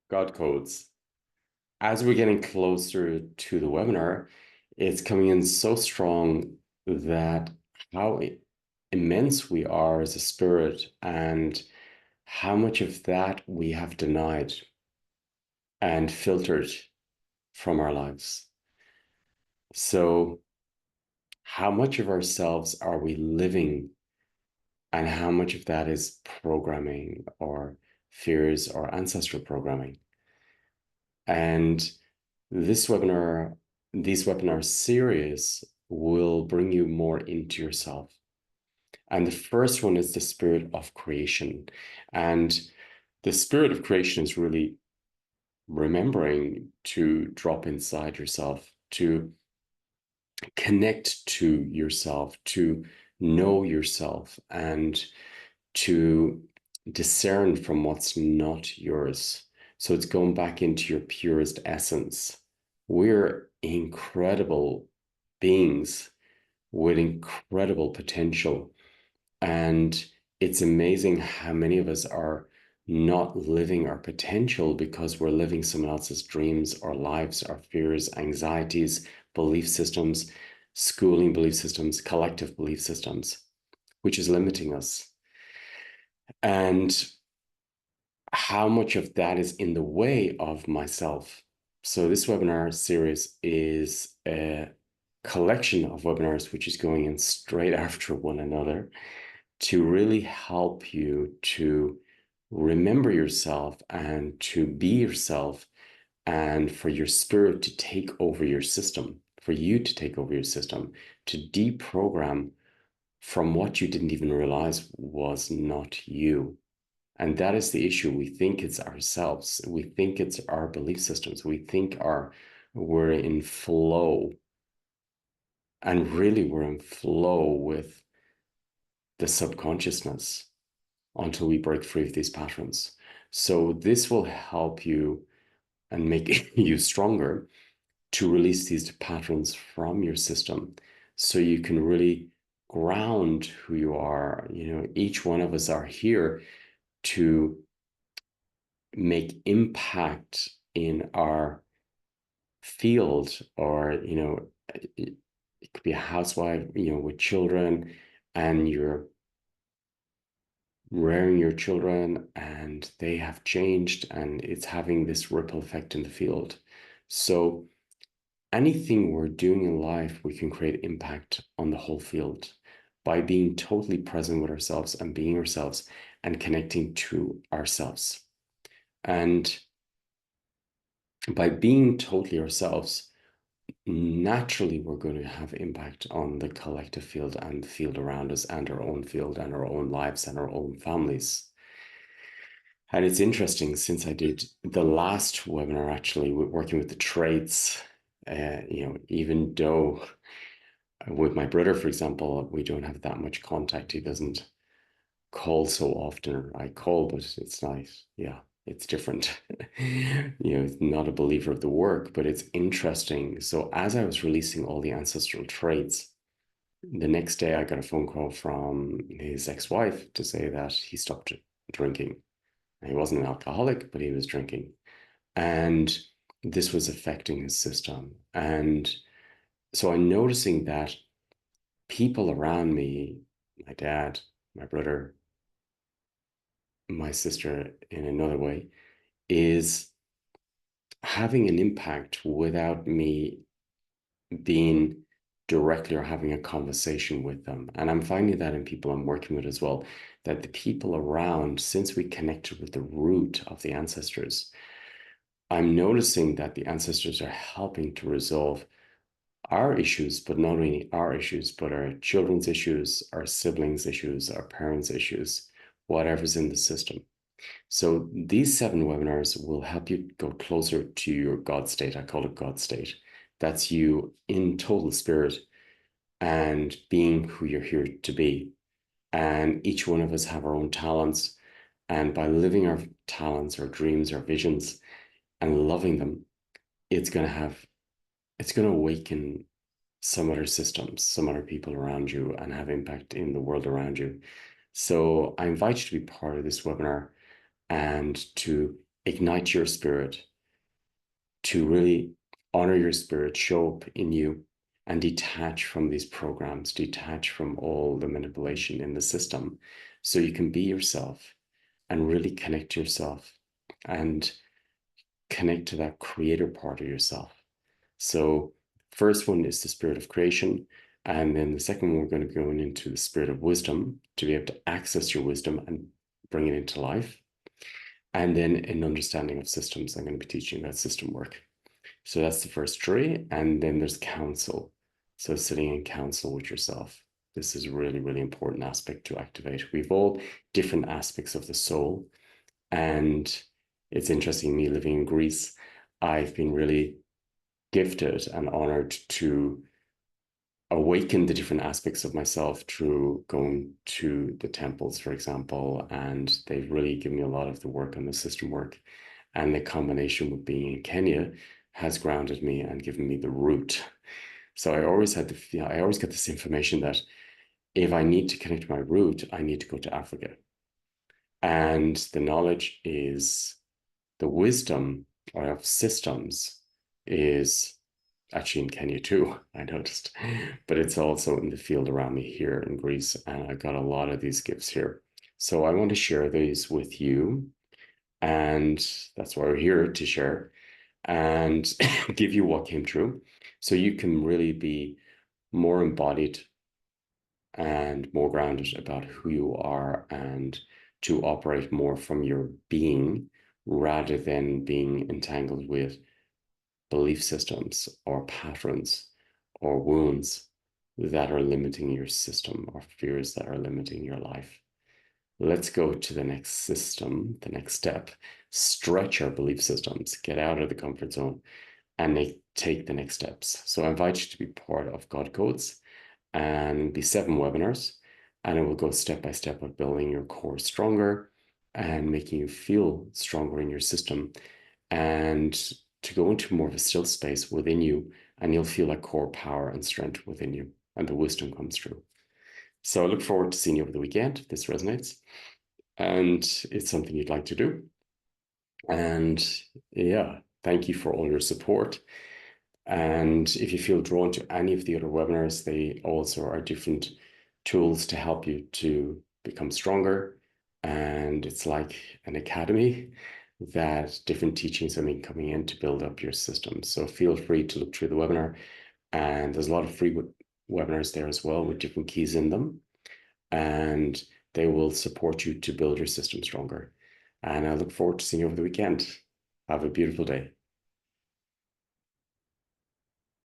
God codes. As we're getting closer to the webinar, it's coming in so strong that how immense we are as a spirit and how much of that we have denied and filtered from our lives. So, how much of ourselves are we living, and how much of that is programming or fears or ancestral programming? And this webinar, these webinar series will bring you more into yourself. And the first one is the spirit of creation. And the spirit of creation is really remembering to drop inside yourself, to connect to yourself, to know yourself, and to discern from what's not yours. So it's going back into your purest essence. We're incredible beings with incredible potential. And it's amazing how many of us are not living our potential because we're living someone else's dreams, our lives, our fears, anxieties, belief systems, schooling belief systems, collective belief systems, which is limiting us. And how much of that is in the way of myself. So this webinar series is a collection of webinars which is going in straight after one another to really help you to remember yourself and to be yourself, and for your spirit to take over your system, for you to take over your system, to deprogram from what you didn't even realize was not you. And that is the issue. We think it's ourselves. We think it's our belief systems. We think we're in flow. And really we're in flow with the subconsciousness until we break free of these patterns. So this will help you and make you stronger to release these patterns from your system so you can really ground who you are. You know, each one of us are here to make impact in our field, or it could be a housewife, with children, and you're rearing your children and they have changed and it's having this ripple effect in the field. So anything we're doing in life, we can create impact on the whole field by being totally present with ourselves and being ourselves and connecting to ourselves. And by being totally ourselves, naturally we're going to have impact on the collective field and the field around us and our own field and our own lives and our own families. And it's interesting, since I did the last webinar actually working with the traits, even though with my brother, for example, we don't have that much contact. He doesn't call so often. I call, but it's nice. Yeah, it's different. He's not a believer of the work, but it's interesting. So as I was releasing all the ancestral traits, the next day I got a phone call from his ex-wife to say that he stopped drinking. He wasn't an alcoholic, but he was drinking. And this was affecting his system. And so I'm noticing that people around me, my dad, my brother, my sister in another way, is having an impact without me being directly or having a conversation with them. And I'm finding that in people I'm working with as well, that the people around, since we connected with the root of the ancestors, I'm noticing that the ancestors are helping to resolve our issues, but not only our issues, but our children's issues, our siblings' issues, our parents' issues, whatever's in the system. So these 7 webinars will help you go closer to your God state. I call it God state. That's you in total spirit and being who you're here to be. And each one of us have our own talents. And by living our talents, our dreams, our visions, and loving them, it's going to awaken some other systems, some other people around you, and have impact in the world around you. So I invite you to be part of this webinar and to ignite your spirit, to really honor your spirit, show up in you, and detach from these programs, detach from all the manipulation in the system, so you can be yourself and really connect to yourself and connect to that creator part of yourself. So, first one is the spirit of creation. And then the second one, we're going to go into the spirit of wisdom to be able to access your wisdom and bring it into life. And then an understanding of systems. I'm going to be teaching about system work. So that's the first three. And then there's counsel. So sitting in counsel with yourself. This is a really, really important aspect to activate. We've all different aspects of the soul. And it's interesting, me living in Greece, I've been really gifted and honored to awaken the different aspects of myself through going to the temples, for example. And they've really given me a lot of the work on the system work. And the combination with being in Kenya has grounded me and given me the root. So I always had I always get this information that if I need to connect to my root, I need to go to Africa. And the knowledge is the wisdom of systems is actually in Kenya too, I noticed, but it's also in the field around me here in Greece. And I got a lot of these gifts here. So I want to share these with you. And that's why we're here, to share and give you what came true. So you can really be more embodied and more grounded about who you are, and to operate more from your being rather than being entangled with belief systems or patterns or wounds that are limiting your system, or fears that are limiting your life. Let's go to the next system, the next step. Stretch our belief systems, get out of the comfort zone, and take the next steps. So I invite you to be part of God Codes, and be 7 webinars, and it will go step by step of building your core stronger and making you feel stronger in your system, and to go into more of a still space within you, and you'll feel that core power and strength within you, and the wisdom comes through. So I look forward to seeing you over the weekend if this resonates and it's something you'd like to do. And yeah, thank you for all your support. And if you feel drawn to any of the other webinars, they also are different tools to help you to become stronger. And it's like an academy that different teachings have been coming in to build up your system. So feel free to look through the webinar. And there's a lot of free webinars there as well with different keys in them. And they will support you to build your system stronger. And I look forward to seeing you over the weekend. Have a beautiful day.